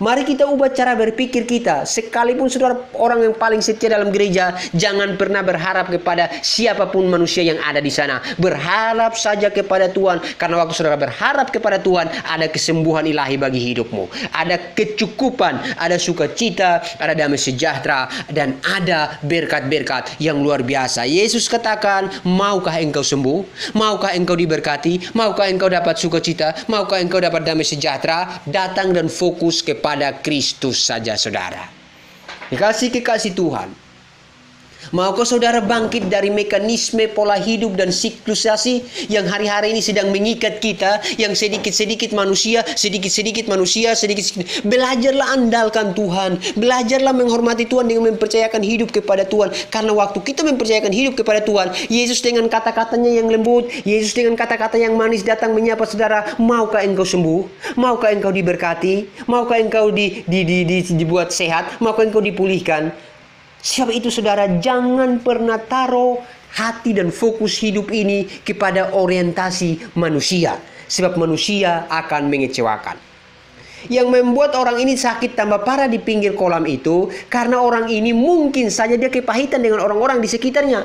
Mari kita ubah cara berpikir kita. Sekalipun saudara orang yang paling setia dalam gereja, jangan pernah berharap kepada siapapun manusia yang ada di sana. Berharap saja kepada Tuhan. Karena waktu saudara berharap kepada Tuhan, ada kesembuhan ilahi bagi hidupmu. Ada kecukupan, ada sukacita, ada damai sejahtera, dan ada berkat-berkat yang luar biasa. Yesus katakan, maukah engkau sembuh? Maukah engkau diberkati? Maukah engkau dapat sukacita? Maukah engkau dapat damai sejahtera? Datang dan fokus kepada Kristus saja, saudara. Kekasih-kekasih Tuhan, maukah saudara bangkit dari mekanisme pola hidup dan siklusasi yang hari-hari ini sedang mengikat kita, yang sedikit-sedikit manusia, sedikit-sedikit manusia, sedikit-sedikit. Belajarlah andalkan Tuhan, belajarlah menghormati Tuhan dengan mempercayakan hidup kepada Tuhan. Karena waktu kita mempercayakan hidup kepada Tuhan, Yesus dengan kata-katanya yang lembut, Yesus dengan kata-kata yang manis datang menyapa saudara, maukah engkau sembuh? Maukah engkau diberkati? Maukah engkau dibuat sehat? Maukah engkau dipulihkan? Sebab itu saudara, jangan pernah taruh hati dan fokus hidup ini kepada orientasi manusia. Sebab manusia akan mengecewakan. Yang membuat orang ini sakit tambah parah di pinggir kolam itu, karena orang ini mungkin saja dia kepahitan dengan orang-orang di sekitarnya.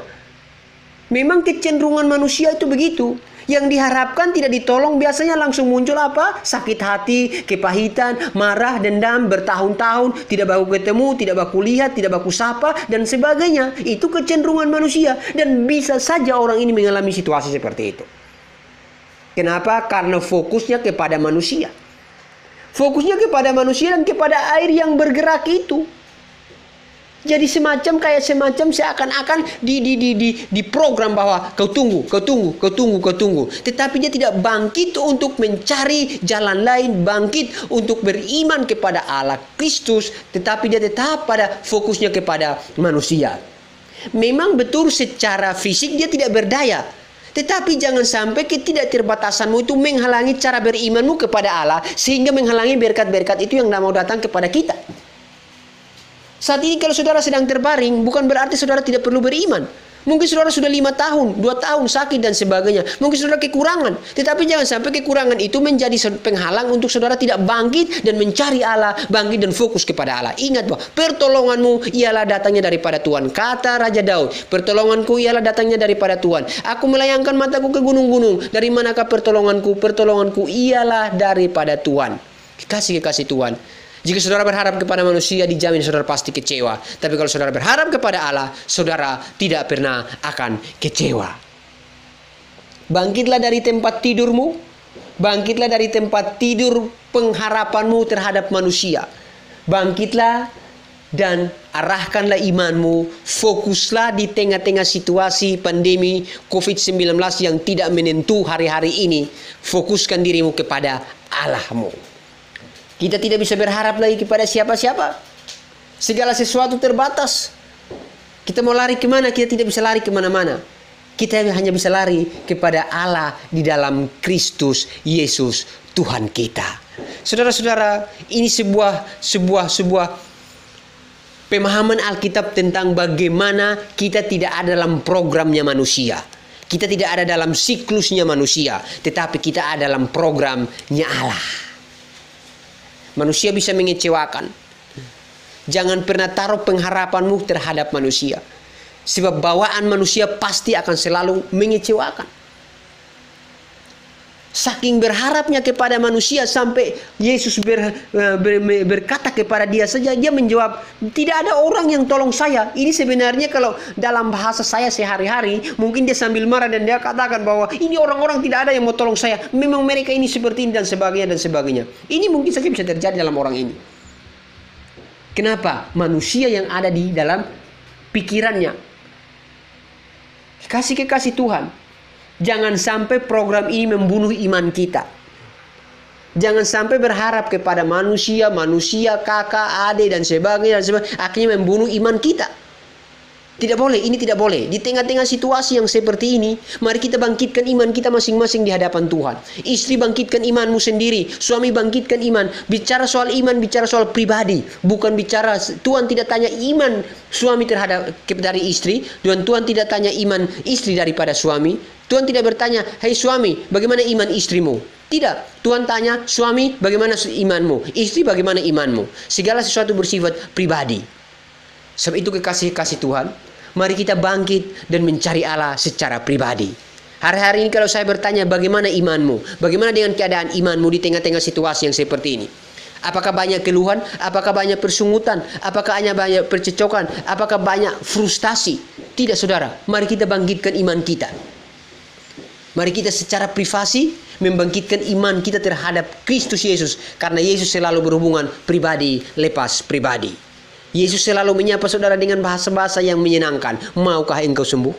Memang kecenderungan manusia itu begitu. Yang diharapkan tidak ditolong, biasanya langsung muncul apa? Sakit hati, kepahitan, marah, dendam, bertahun-tahun, tidak baku ketemu, tidak baku lihat, tidak baku sapa, dan sebagainya. Itu kecenderungan manusia. Dan bisa saja orang ini mengalami situasi seperti itu. Kenapa? Karena fokusnya kepada manusia. Fokusnya kepada manusia dan kepada air yang bergerak itu. Jadi semacam seakan-akan di program bahwa kau tunggu. Tetapi dia tidak bangkit untuk mencari jalan lain, bangkit untuk beriman kepada Allah Kristus, tetapi dia tetap pada fokusnya kepada manusia. Memang betul secara fisik dia tidak berdaya, tetapi jangan sampai ketidakterbatasanmu itu menghalangi cara berimanmu kepada Allah, sehingga menghalangi berkat-berkat itu yang tidak mau datang kepada kita. Saat ini kalau saudara sedang terbaring, bukan berarti saudara tidak perlu beriman. Mungkin saudara sudah 5 tahun, 2 tahun sakit dan sebagainya. Mungkin saudara kekurangan. Tetapi jangan sampai kekurangan itu menjadi penghalang untuk saudara tidak bangkit dan mencari Allah, bangkit dan fokus kepada Allah. Ingat bahwa pertolonganmu ialah datangnya daripada Tuhan. Kata Raja Daud, pertolonganku ialah datangnya daripada Tuhan. Aku melayangkan mataku ke gunung-gunung. Dari manakah pertolonganku? Pertolonganku ialah daripada Tuhan. Kekasih-kekasih Tuhan. Jika saudara berharap kepada manusia, dijamin saudara pasti kecewa. Tapi kalau saudara berharap kepada Allah, saudara tidak pernah akan kecewa. Bangkitlah dari tempat tidurmu. Bangkitlah dari tempat tidur pengharapanmu terhadap manusia. Bangkitlah dan arahkanlah imanmu. Fokuslah di tengah-tengah situasi pandemi COVID-19 yang tidak menentu hari-hari ini. Fokuskan dirimu kepada Allahmu. Kita tidak bisa berharap lagi kepada siapa-siapa. Segala sesuatu terbatas. Kita mau lari kemana? Kita tidak bisa lari kemana-mana. Kita hanya bisa lari kepada Allah di dalam Kristus Yesus Tuhan kita. Saudara-saudara, ini sebuah Pemahaman Alkitab tentang bagaimana kita tidak ada dalam programnya manusia. Kita tidak ada dalam siklusnya manusia, tetapi kita ada dalam programnya Allah. Manusia bisa mengecewakan. Jangan pernah taruh pengharapanmu terhadap manusia. Sebab bawaan manusia pasti akan selalu mengecewakan. Saking berharapnya kepada manusia sampai Yesus berkata kepada dia saja, dia menjawab, tidak ada orang yang tolong saya. Ini sebenarnya kalau dalam bahasa saya sehari-hari, mungkin dia sambil marah dan dia katakan bahwa ini orang-orang tidak ada yang mau tolong saya. Memang mereka ini seperti ini dan sebagainya dan sebagainya. Ini mungkin saja bisa terjadi dalam orang ini. Kenapa? Manusia yang ada di dalam pikirannya. Kekasih Tuhan. Jangan sampai program ini membunuh iman kita. Jangan sampai berharap kepada manusia, kakak, adik, dan sebagainya, akhirnya membunuh iman kita. Tidak boleh, ini tidak boleh. Di tengah-tengah situasi yang seperti ini, mari kita bangkitkan iman kita masing-masing di hadapan Tuhan. Istri, bangkitkan imanmu sendiri. Suami, bangkitkan iman. Bicara soal iman, bicara soal pribadi. Bukan bicara, Tuhan tidak tanya iman suami dari istri. Dan Tuhan tidak tanya iman istri daripada suami. Tuhan tidak bertanya, "Hai suami, bagaimana iman istrimu?" Tidak. Tuhan tanya, "Suami, bagaimana imanmu? Istri, bagaimana imanmu?" Segala sesuatu bersifat pribadi. Sebab itu kekasih Tuhan, mari kita bangkit dan mencari Allah secara pribadi. Hari-hari ini kalau saya bertanya, bagaimana imanmu? Bagaimana dengan keadaan imanmu di tengah-tengah situasi yang seperti ini? Apakah banyak keluhan? Apakah banyak persungutan? Apakah hanya banyak percecokan? Apakah banyak frustasi? Tidak, saudara. Mari kita bangkitkan iman kita. Mari kita secara privasi membangkitkan iman kita terhadap Kristus Yesus. Karena Yesus selalu berhubungan pribadi lepas pribadi. Yesus selalu menyapa saudara dengan bahasa-bahasa yang menyenangkan. Maukah engkau sembuh?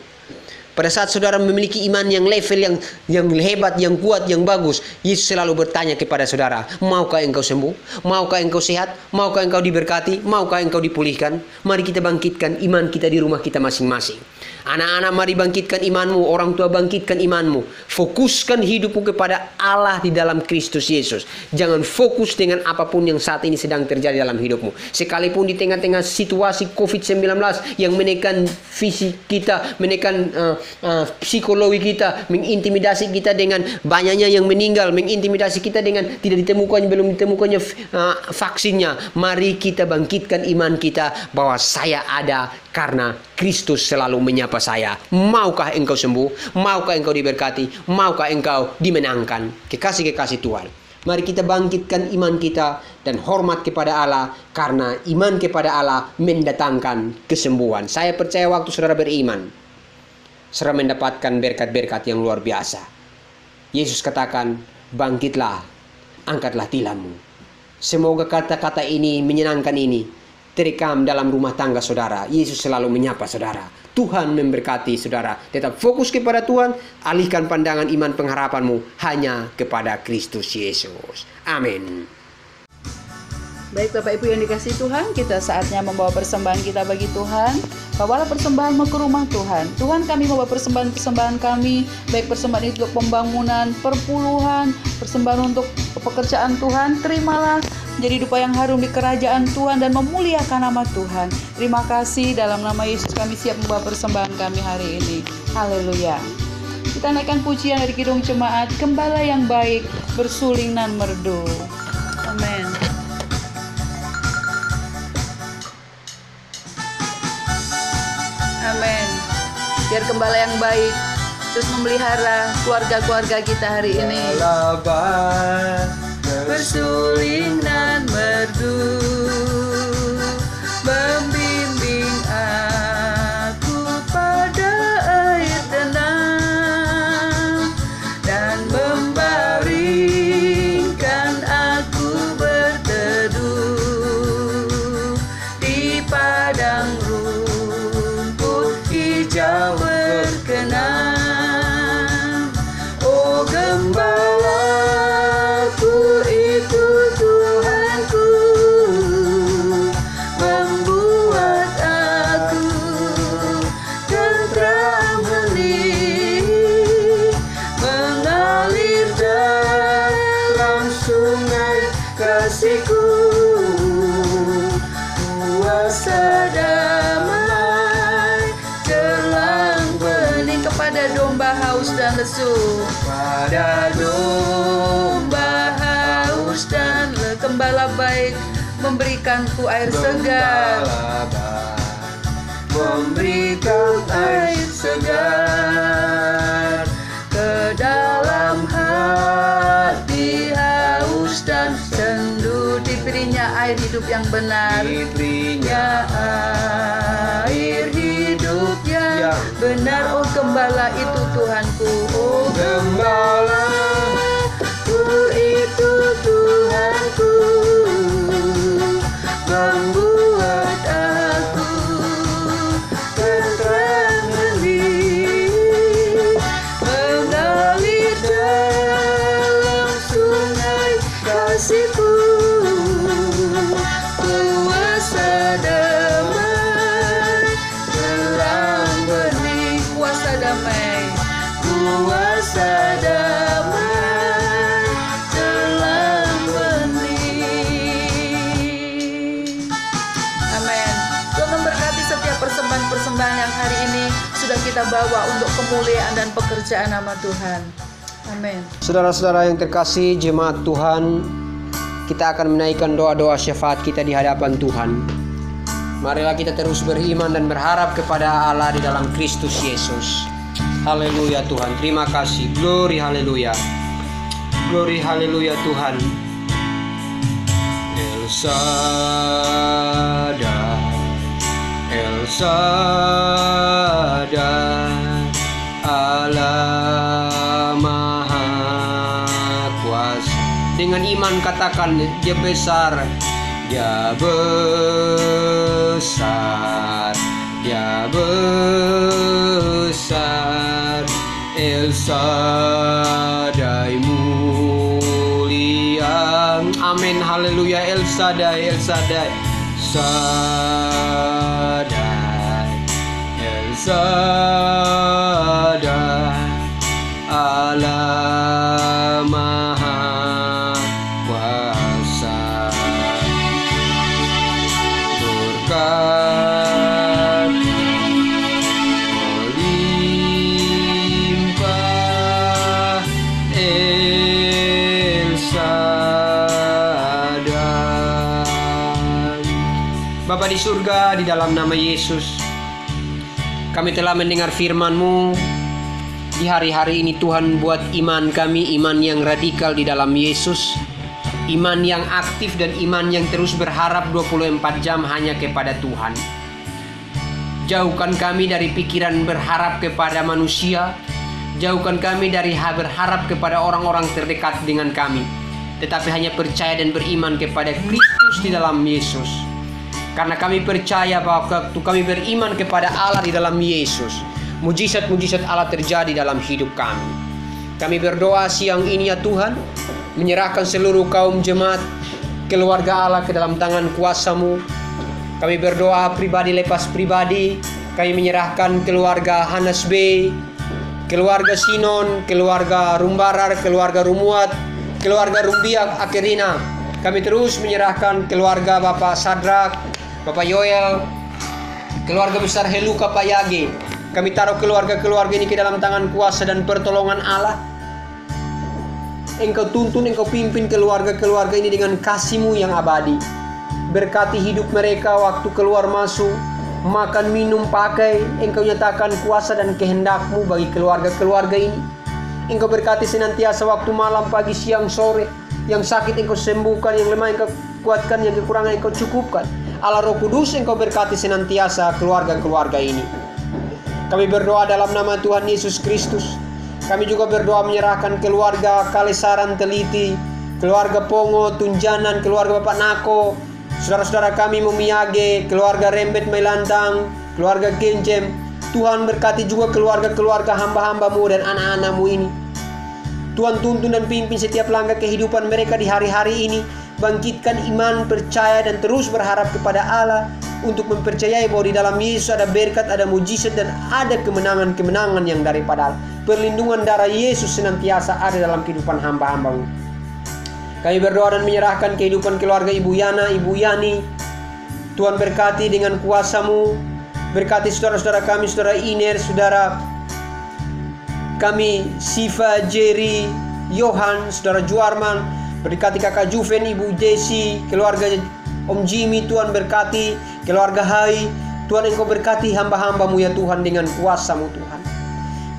Pada saat saudara memiliki iman yang level yang hebat, yang kuat, yang bagus, Yesus selalu bertanya kepada saudara, maukah engkau sembuh? Maukah engkau sehat? Maukah engkau diberkati? Maukah engkau dipulihkan? Mari kita bangkitkan iman kita di rumah kita masing-masing. Anak-anak, mari bangkitkan imanmu. Orang tua, bangkitkan imanmu. Fokuskan hidupmu kepada Allah di dalam Kristus Yesus. Jangan fokus dengan apapun yang saat ini sedang terjadi dalam hidupmu. Sekalipun di tengah-tengah situasi COVID-19 yang menekan fisik kita, menekan psikologi kita, mengintimidasi kita dengan banyaknya yang meninggal, mengintimidasi kita dengan belum ditemukannya vaksinnya. Mari kita bangkitkan iman kita bahwa saya ada karena Kristus selalu menyapa saya. Maukah engkau sembuh? Maukah engkau diberkati? Maukah engkau dimenangkan? Kekasih-kekasih Tuhan, mari kita bangkitkan iman kita dan hormat kepada Allah, karena iman kepada Allah mendatangkan kesembuhan. Saya percaya waktu saudara beriman, saudara mendapatkan berkat-berkat yang luar biasa. Yesus katakan, bangkitlah, angkatlah tilammu. Semoga kata-kata ini menyenangkan ini terekam dalam rumah tangga saudara. Yesus selalu menyapa saudara. Tuhan memberkati saudara. Tetap fokus kepada Tuhan. Alihkan pandangan iman pengharapanmu hanya kepada Kristus Yesus. Amin. Baik Bapak Ibu yang dikasihi Tuhan, kita saatnya membawa persembahan kita bagi Tuhan. Bawalah persembahanmu ke rumah Tuhan. Tuhan, kami membawa persembahan kami, baik persembahan itu untuk pembangunan, perpuluhan, persembahan untuk pekerjaan Tuhan. Terimalah menjadi dupa yang harum di kerajaan Tuhan dan memuliakan nama Tuhan. Terima kasih, dalam nama Yesus kami siap membawa persembahan kami hari ini. Haleluya. Kita naikkan pujian dari Kidung Jemaat, Gembala yang baik, bersuling nan merdu. Amin. Amin. Biar gembala yang baik terus memelihara keluarga-keluarga kita hari ini. Bersuling nan merdu, membimbing aku pada air tenang, dan membaringkan aku berteduh di padang rumput hijau berkenan. Oh gembala, itu Tuhanku, domba haus dan lesu. pada Domba haus dan gembala baik memberikanku air segar. Memberikan air segar Ke dalam hati haus dan sendu, diberinya air hidup yang benar. diberinya Air hidup yang benar, oh gembala itu Tuhanku. Oh gembala itu Tuhanku, membuat aku tenteram hening, mengalir dalam sungai kasih-Ku. Kuasa damai terang bening, kuasa damai, kuasa damai terang bening. Amin. Tuhan memberkati setiap persembahan-persembahan yang hari ini sudah kita bawa untuk kemuliaan dan pekerjaan nama Tuhan. Amin. Saudara-saudara yang terkasih, jemaat Tuhan, kita akan menaikkan doa-doa syafaat kita di hadapan Tuhan. Marilah kita terus beriman dan berharap kepada Allah di dalam Kristus Yesus. Haleluya Tuhan, terima kasih. Glory haleluya. Glory haleluya Tuhan. El Shaddai, El Shaddai, Allah Maha Kuasa. Dengan iman katakan, Dia besar, Dia besar, Dia besar. El Shaddai mulia. Amin, haleluya. El Shaddai, El Shaddai, Shaddai, El Shaddai, Allah Maha Kuasa. Berkat melimpah El Shaddai. Bapa di surga, di dalam nama Yesus, kami telah mendengar firman-Mu. Di hari-hari ini Tuhan, buat iman kami iman yang radikal di dalam Yesus, iman yang aktif dan iman yang terus berharap 24 jam hanya kepada Tuhan. Jauhkan kami dari pikiran berharap kepada manusia, jauhkan kami dari berharap kepada orang-orang terdekat dengan kami, tetapi hanya percaya dan beriman kepada Kristus di dalam Yesus. Karena kami percaya bahwa waktu kami beriman kepada Allah di dalam Yesus, mujizat-mujizat Allah terjadi dalam hidup kami. Kami berdoa siang ini ya Tuhan, menyerahkan seluruh kaum jemaat keluarga Allah ke dalam tangan kuasa-Mu. Kami berdoa pribadi lepas pribadi. Kami menyerahkan keluarga Hanas B, keluarga Sinon, keluarga Rumbarar, keluarga Rumuat, keluarga Rumbiak Akhirina. Kami terus menyerahkan keluarga Bapak Sadrak, Bapak Yoel, keluarga besar Heluka Pak Yage. Kami taruh keluarga-keluarga ini ke dalam tangan kuasa dan pertolongan Allah. Engkau tuntun, Engkau pimpin keluarga-keluarga ini dengan kasih-Mu yang abadi. Berkati hidup mereka waktu keluar masuk, makan, minum, pakai. Engkau nyatakan kuasa dan kehendak-Mu bagi keluarga-keluarga ini. Engkau berkati senantiasa waktu malam, pagi, siang, sore. Yang sakit Engkau sembuhkan, yang lemah Engkau kuatkan, yang kekurangan Engkau cukupkan. Allah Roh Kudus, Engkau berkati senantiasa keluarga-keluarga ini. Kami berdoa dalam nama Tuhan Yesus Kristus. Kami juga berdoa menyerahkan keluarga Kalesaran Teliti, keluarga Pongo, Tunjanan, keluarga Bapak Nako, saudara-saudara kami Mumiage, keluarga Rembet Melantang, keluarga Kencem. Tuhan berkati juga keluarga-keluarga hamba-hamba-Mu dan anak-anak-Mu ini. Tuhan tuntun dan pimpin setiap langkah kehidupan mereka di hari-hari ini. Bangkitkan iman, percaya dan terus berharap kepada Allah, untuk mempercayai bahwa di dalam Yesus ada berkat, ada mujizat dan ada kemenangan-kemenangan yang daripada Allah. Perlindungan darah Yesus senantiasa ada dalam kehidupan hamba-hamba-Mu. Kami berdoa dan menyerahkan kehidupan keluarga Ibu Yana, Ibu Yani. Tuhan berkati dengan kuasa-Mu. Berkati saudara-saudara kami, saudara Iner, saudara kami Siva, Jerry, Johan, Saudara Juarman, berkati kakak Juven, Ibu Desi, keluarga Om Jimmy. Tuhan berkati keluarga Hai. Tuhan Engkau berkati hamba-hamba-Mu ya Tuhan dengan kuasa-Mu Tuhan.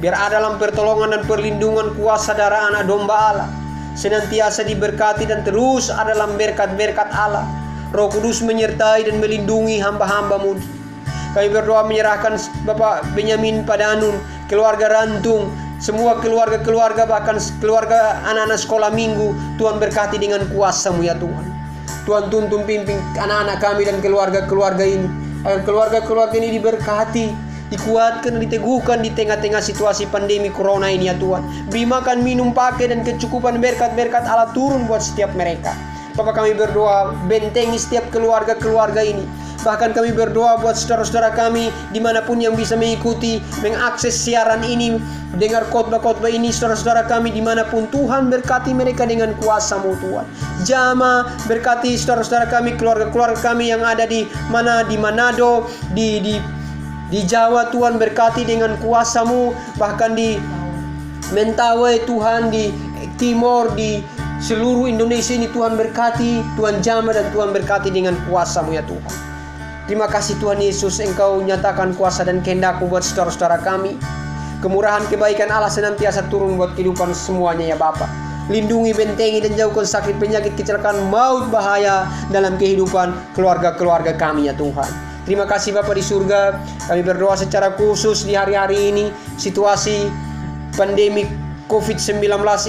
Biar ada dalam pertolongan dan perlindungan kuasa darah anak domba Allah senantiasa diberkati dan terus ada dalam berkat-berkat Allah. Roh Kudus menyertai dan melindungi hamba-hamba-Mu. Kami berdoa menyerahkan Bapak Benyamin Padanun, keluarga Rantung, semua keluarga-keluarga, bahkan keluarga anak-anak sekolah minggu. Tuhan berkati dengan kuasa-Mu ya Tuhan. Tuhan tuntun pimpin anak-anak kami dan keluarga-keluarga ini, agar keluarga-keluarga ini diberkati, dikuatkan, diteguhkan di tengah-tengah situasi pandemi corona ini ya Tuhan. Beri makan, minum, pakai, dan kecukupan berkat-berkat Allah turun buat setiap mereka. Bapak, kami berdoa bentengi setiap keluarga-keluarga ini. Bahkan kami berdoa buat saudara-saudara kami dimanapun yang bisa mengikuti, mengakses siaran ini, dengar khotbah-khotbah ini, saudara-saudara kami dimanapun. Tuhan berkati mereka dengan kuasa-Mu Tuhan. Jamaah berkati saudara-saudara kami, keluarga-keluarga kami yang ada di Manado, di Jawa. Tuhan berkati dengan kuasa-Mu, bahkan di Mentawai Tuhan, di Timor, di seluruh Indonesia ini. Tuhan berkati, Tuhan jamah, dan Tuhan berkati dengan kuasa-Mu ya Tuhan. Terima kasih Tuhan Yesus, Engkau nyatakan kuasa dan kehendak-Mu buat saudara-saudara kami. Kemurahan kebaikan Allah senantiasa turun buat kehidupan semuanya ya Bapa. Lindungi, bentengi, dan jauhkan sakit, penyakit, kecelakaan, maut, bahaya dalam kehidupan keluarga-keluarga kami ya Tuhan. Terima kasih Bapa di surga. Kami berdoa secara khusus di hari-hari ini, situasi pandemi COVID-19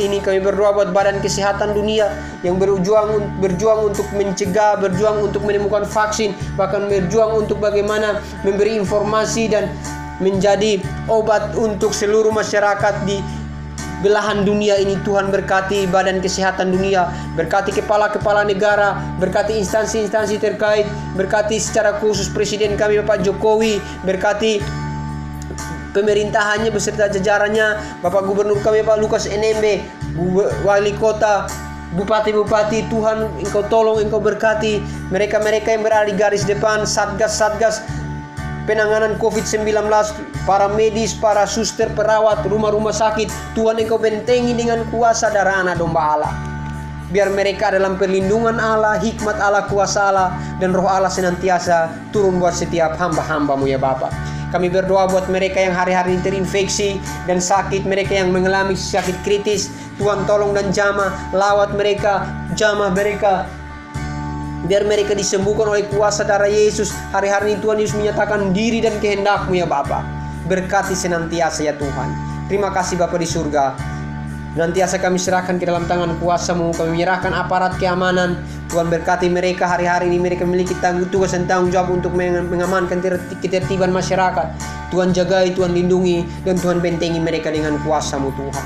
ini. Kami berdoa buat Badan Kesehatan Dunia yang berjuang untuk mencegah, berjuang untuk menemukan vaksin, bahkan berjuang untuk bagaimana memberi informasi dan menjadi obat untuk seluruh masyarakat di belahan dunia ini. Tuhan berkati Badan Kesehatan Dunia, berkati kepala-kepala negara, berkati instansi-instansi terkait, berkati secara khusus Presiden kami Bapak Jokowi, berkati pemerintahannya beserta jajarannya, Bapak Gubernur kami Pak Lukas NMB, Wali Kota, Bupati-Bupati. Tuhan Engkau tolong, Engkau berkati mereka-mereka yang berada di garis depan, satgas-satgas penanganan COVID-19, para medis, para suster, perawat, rumah-rumah sakit. Tuhan Engkau bentengi dengan kuasa darah anak domba Allah. Biar mereka dalam perlindungan Allah, hikmat Allah, kuasa Allah, dan roh Allah senantiasa turun buat setiap hamba-hamba-Mu ya Bapak. Kami berdoa buat mereka yang hari-hari ini terinfeksi dan sakit, mereka yang mengalami sakit kritis. Tuhan tolong dan jamah, lawat mereka, jamah mereka, biar mereka disembuhkan oleh kuasa darah Yesus. Hari-hari ini Tuhan Yesus menyatakan diri dan kehendak-Mu ya Bapa. Berkati senantiasa ya Tuhan. Terima kasih Bapa di surga. Nantiasa kami serahkan ke dalam tangan kuasa-Mu. Kami menyerahkan aparat keamanan. Tuhan berkati mereka hari-hari ini. Mereka memiliki tugas dan tanggung jawab untuk mengamankan ketertiban masyarakat. Tuhan jagai, Tuhan lindungi, dan Tuhan bentengi mereka dengan kuasa-Mu Tuhan.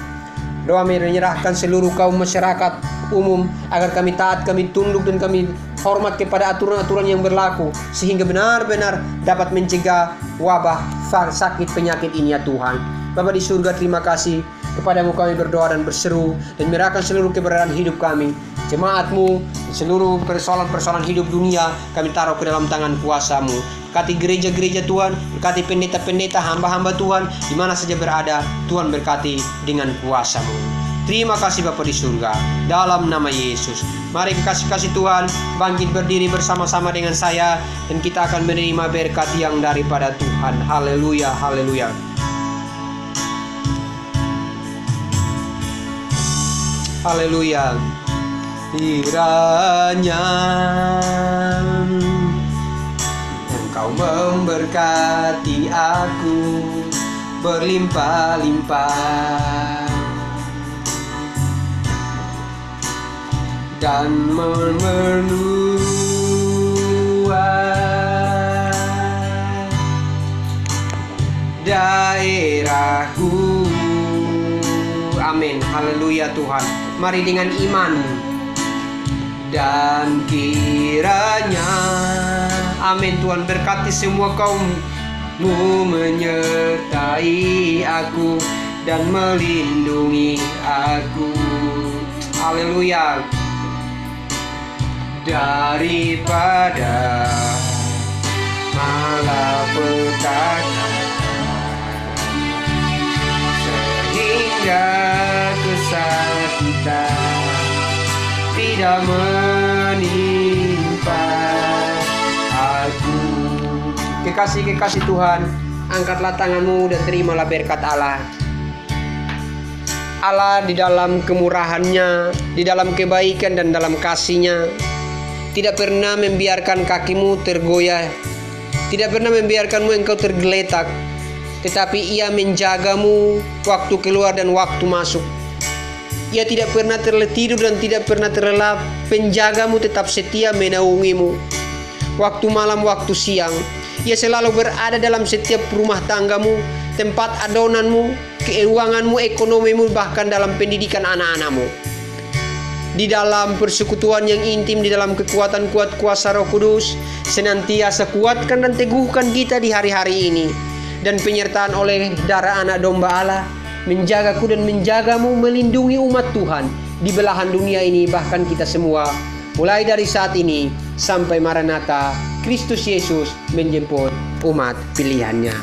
Doa menyerahkan seluruh kaum masyarakat umum agar kami taat, kami tunduk, dan kami hormat kepada aturan-aturan yang berlaku, sehingga benar-benar dapat mencegah wabah sakit penyakit ini ya Tuhan. Bapa di surga, terima kasih. Kepadamu kami berdoa dan berseru, dan menyerahkan seluruh keberadaan hidup kami, jemaat-Mu, seluruh persoalan-persoalan hidup dunia kami taruh ke dalam tangan kuasa-Mu. Berkati gereja-gereja Tuhan, berkati pendeta-pendeta, hamba-hamba Tuhan, di mana saja berada. Tuhan berkati dengan kuasa-Mu. Terima kasih Bapa di surga, dalam nama Yesus. Mari kasih Tuhan bangkit berdiri bersama-sama dengan saya, dan kita akan menerima berkat yang daripada Tuhan. Haleluya, haleluya. Haleluya. Kiranya Engkau memberkati aku berlimpah-limpah dan memenuhi daerahku. Amin. Haleluya Tuhan. Mari dengan iman. Dan kiranya, amin, Tuhan berkati semua kaum-Mu, menyertai aku dan melindungi aku. Haleluya. Daripada malapetaka, sehingga ada kesakitan tidak menimpa aku. Kekasih-kekasih Tuhan, angkatlah tanganmu dan terimalah berkat Allah. Allah di dalam kemurahannya, di dalam kebaikan dan dalam kasih-Nya tidak pernah membiarkan kakimu tergoyah, tidak pernah membiarkanmu engkau tergeletak, tetapi Ia menjagamu waktu keluar dan waktu masuk. Ia tidak pernah tertidur dan tidak pernah terlelap. Penjagamu tetap setia menaungimu. Waktu malam, waktu siang, Ia selalu berada dalam setiap rumah tanggamu, tempat adonanmu, keuanganmu, ekonomimu, bahkan dalam pendidikan anak-anakmu. Di dalam persekutuan yang intim, di dalam kekuatan kuat kuasa Roh Kudus, senantiasa kuatkan dan teguhkan kita di hari-hari ini. Dan penyertaan oleh darah anak domba Allah menjagaku dan menjagamu, melindungi umat Tuhan di belahan dunia ini, bahkan kita semua, mulai dari saat ini sampai Maranatha, Kristus Yesus menjemput umat pilihannya.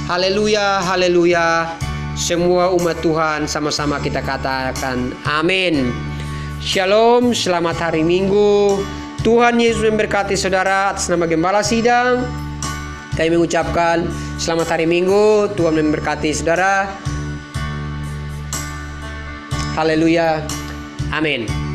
Haleluya, haleluya. Semua umat Tuhan sama-sama kita katakan amin. Shalom, selamat hari Minggu. Tuhan Yesus memberkati saudara. Atas nama Gembala Sidang, kami mengucapkan selamat hari Minggu. Tuhan memberkati saudara. Haleluya. Amin.